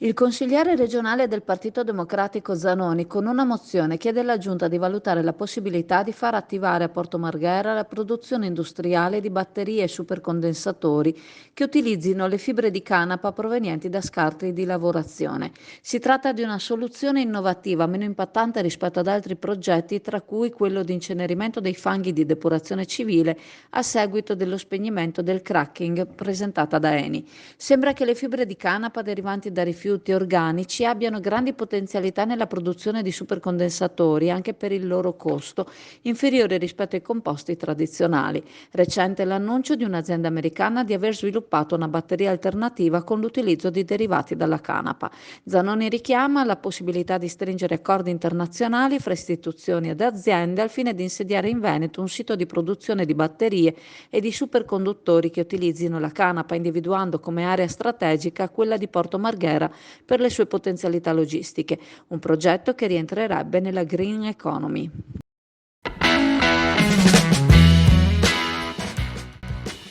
Il consigliere regionale del Partito Democratico Zanoni, con una mozione, chiede alla Giunta di valutare la possibilità di far attivare a Porto Marghera la produzione industriale di batterie e supercondensatori che utilizzino le fibre di canapa provenienti da scarti di lavorazione. Si tratta di una soluzione innovativa, meno impattante rispetto ad altri progetti, tra cui quello di incenerimento dei fanghi di depurazione civile a seguito dello spegnimento del cracking presentata da Eni. Sembra che le fibre di canapa derivanti da rifiuti organici abbiano grandi potenzialità nella produzione di supercondensatori, anche per il loro costo, inferiore rispetto ai composti tradizionali. Recente l'annuncio di un'azienda americana di aver sviluppato una batteria alternativa con l'utilizzo di derivati dalla canapa. Zanoni richiama la possibilità di stringere accordi internazionali fra istituzioni ed aziende al fine di insediare in Veneto un sito di produzione di batterie e di superconduttori che utilizzino la canapa, individuando come area strategica quella di Porto Marghera per le sue potenzialità logistiche, un progetto che rientrerebbe nella green economy.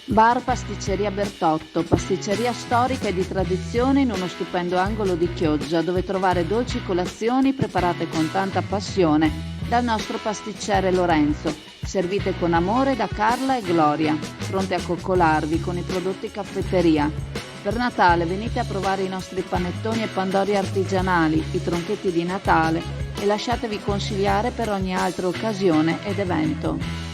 Bar Pasticceria Bertotto, pasticceria storica e di tradizione in uno stupendo angolo di Chioggia, dove trovare dolci colazioni preparate con tanta passione dal nostro pasticcere Lorenzo, servite con amore da Carla e Gloria, pronte a coccolarvi con i prodotti caffetteria. Per Natale venite a provare i nostri panettoni e pandori artigianali, i tronchetti di Natale e lasciatevi consigliare per ogni altra occasione ed evento.